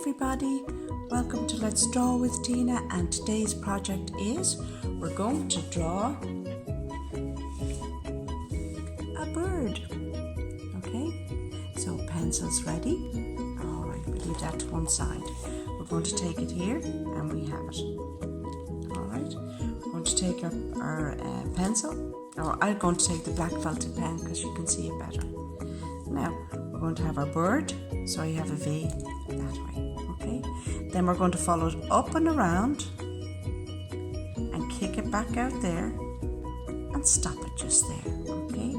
everybody, welcome to Let's Draw with Tina, and today's project is we're going to draw a bird. Okay, so pencils ready. Alright, we'll leave that to one side. We're going to take it here and we have it. Alright, we're going to take our pencil, or I'm going to take the black felted pen because you can see it better. Now we're going to have our bird, so you have a V that way, okay? Then we're going to follow it up and around and kick it back out there and stop it just there, okay?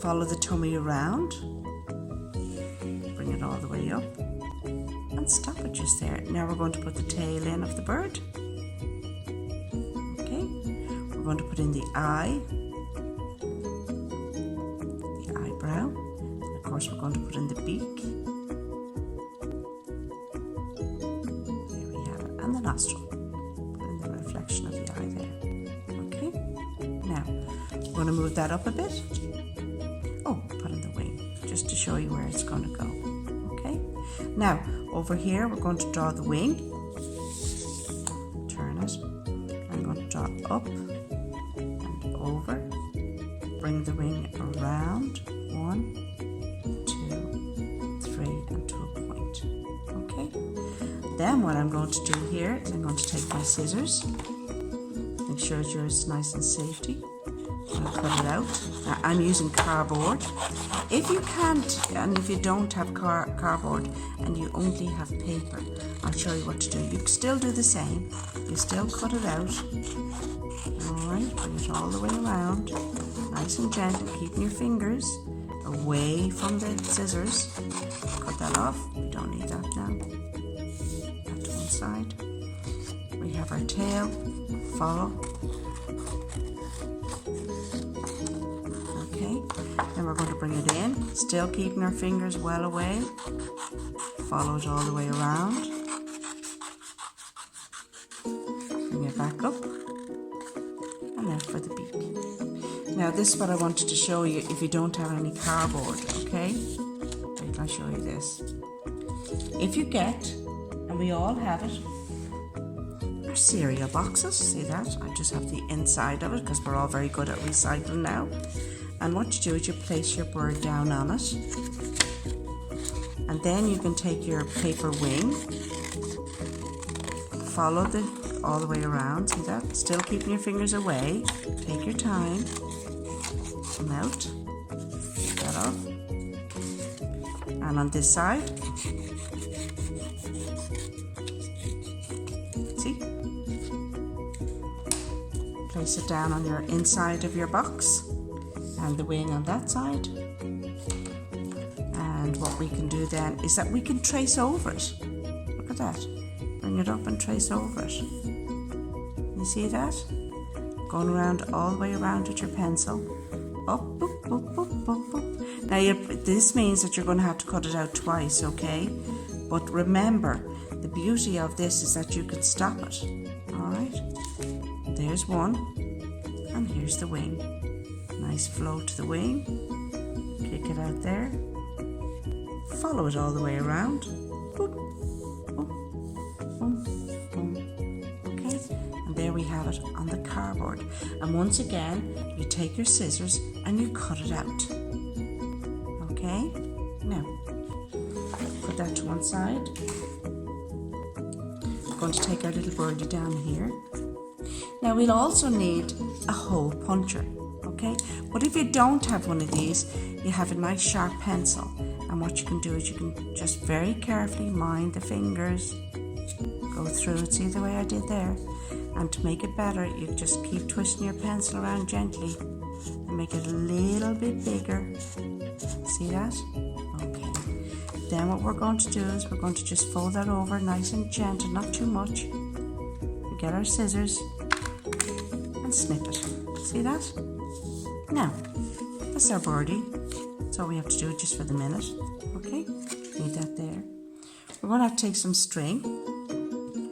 Follow the tummy around, bring it all the way up and stop it just there. Now we're going to put the tail in of the bird, okay? We're going to put in the eye, the eyebrow. Of course, we're going to put in the beak. There we have it. And the nostril. Put in the reflection of the eye there. Okay. Now, we're going to move that up a bit. Oh, put in the wing, just to show you where it's going to go. Okay. Now, over here, we're going to draw the wing. Turn it. I'm going to draw up and over. Bring the wing around. 1, 2, 3, and to a point. Okay. Then what I'm going to do here is I'm going to take my scissors. Make sure it's yours nice and safety. I'm going to cut it out. Now, I'm using cardboard. If you can't, and if you don't have cardboard and you only have paper, I'll show you what to do. You can still do the same. You still cut it out. Alright, bring it all the way around. Nice and gentle, keeping your fingers away from the scissors. Cut that off. We don't need that now. That to one side. We have our tail. Follow. Okay. Then we're going to bring it in. Still keeping our fingers well away. Follow it all the way around. Bring it back up. And then for the beak. Now this is what I wanted to show you if you don't have any cardboard, okay? Wait, I'll show you this. If you get, and we all have it, our cereal boxes, see that? I just have the inside of it because we're all very good at recycling now. And what you do is you place your bird down on it. And then you can take your paper wing, follow all the way around, see that? Still keeping your fingers away. Take your time. Come out. Take that off. And on this side, see? Place it down on your inside of your box and the wing on that side. And what we can do then is that we can trace over it. Look at that. Bring it up and trace over it. You see that? Going around all the way around with your pencil. Up, up, up, up, up, up. Now this means that you're going to have to cut it out twice, okay? But remember, the beauty of this is that you can stop it. Alright? There's one. And here's the wing. Nice flow to the wing. Kick it out there. Follow it all the way around. Boop, boop, boom, boom. Okay? And there we have it on the cardboard. And once again, you take your scissors and you cut it out. Okay? Now, put that to one side. We're going to take our little birdie down here. Now we'll also need a hole puncher. Okay? But if you don't have one of these, you have a nice sharp pencil. And what you can do is you can just very carefully mind the fingers. Go through it, see the way I did there? And to make it better, you just keep twisting your pencil around gently and make it a little bit bigger. See that? Okay. Then what we're going to do is we're going to just fold that over nice and gentle, not too much. We get our scissors and snip it. See that? Now, that's our birdie. That's all we have to do just for the minute. Okay? Leave that there. We're going to have to take some string.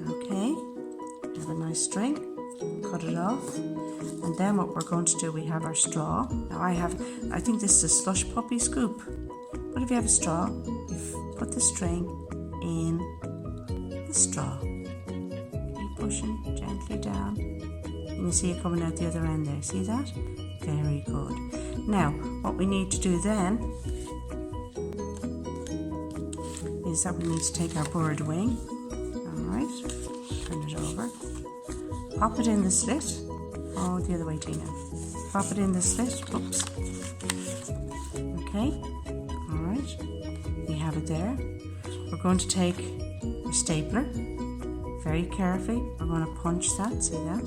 Okay? Have a nice string. Cut it off. And then what we're going to do, we have our straw. Now I think this is a slush puppy scoop. But if you have a straw, you put the string in the straw. Keep pushing gently down. You can see it coming out the other end there. See that? Very good. Now, what we need to do then is that we need to take our bird wing. Alright, turn it over. Pop it in the slit. Oh, the other way, Tina. Pop it in the slit. Oops. Okay. Alright. We have it there. We're going to take a stapler. Very carefully. We're going to punch that. See that?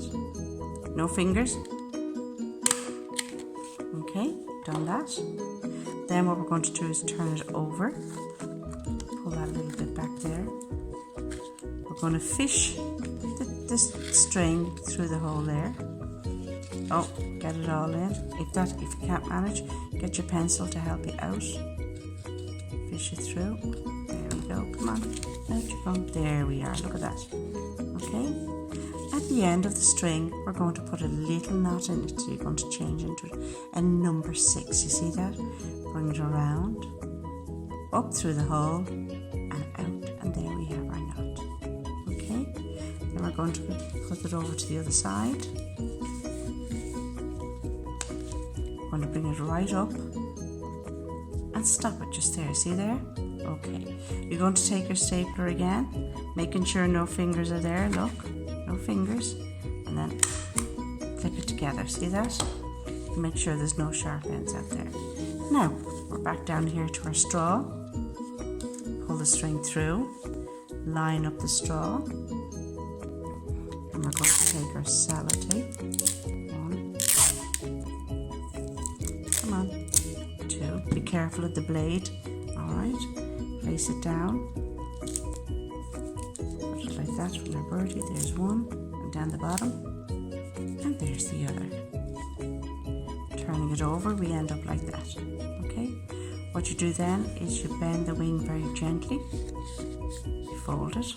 No fingers. Okay, done that. Then what we're going to do is turn it over. Pull that a little bit back there. We're going to fish this string through the hole there. Oh, get it all in. If you can't manage, get your pencil to help you out. Fish it through. There we go. Come on. Out you go. There we are. Look at that. Okay. At the end of the string, we're going to put a little knot in it. So you're going to change into a number 6. You see that? Bring it around, up through the hole, and out. And there we have our knot. Okay. Then we're going to put it over to the other side. We're going to bring it right up and stop it just there. See there? Okay. You're going to take your stapler again, making sure no fingers are there. Look, no fingers. And then clip it together. See that? Make sure there's no sharp ends out there. Now, we're back down here to our straw. Pull the string through. Line up the straw. And we're going to take our sellotape. 1. Come on. 2. Be careful of the blade. Alright. Place it down. Put it like that from our birdie. There's 1. And down the bottom. And there's the other. Turning it over, we end up like that. Okay? What you do then is you bend the wing very gently. You fold it.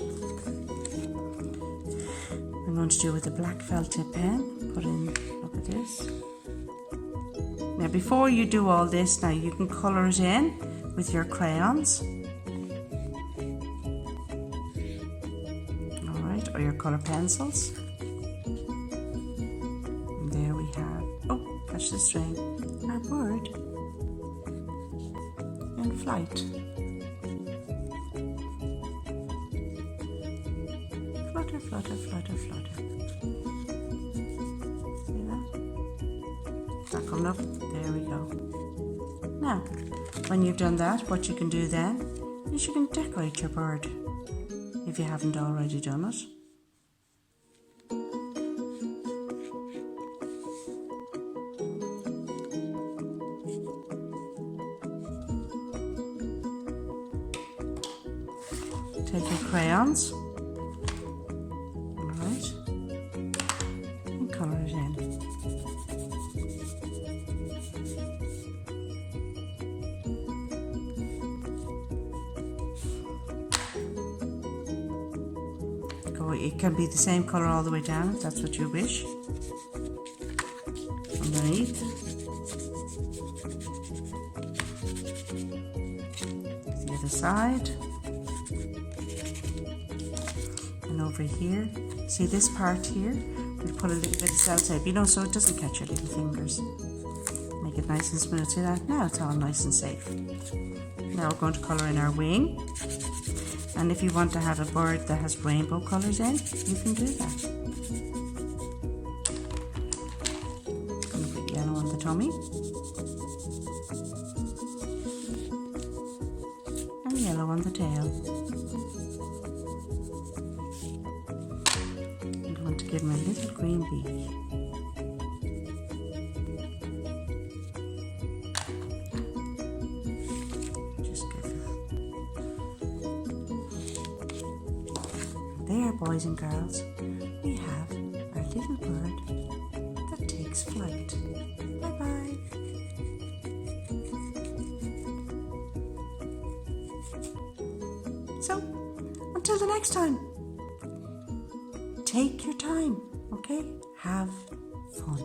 I'm going to do it with a black felt tip pen. Put in, look at this. Now before you do all this, now you can colour it in with your crayons. Alright, or your colour pencils. And there we have, oh, catch the string, our bird in flight. Flutter, flutter, flutter, flutter. See that? That coming up. There we go. Now, when you've done that, what you can do then is you can decorate your bird if you haven't already done it. Take your crayons. Alright. And colour it in. It can be the same colour all the way down if that's what you wish. Underneath. The other side. And over here. See this part here? We'll put a little bit of sellotape, so it doesn't catch your little fingers. Make it nice and smooth. See that? Now it's all nice and safe. Now we're going to colour in our wing. And if you want to have a bird that has rainbow colours in, you can do that. I'm going to put yellow on the tummy. And yellow on the tail. I'm going to give him a little green beak. There, boys and girls, we have our little bird that takes flight. Bye-bye. So, until the next time, take your time, okay? Have fun.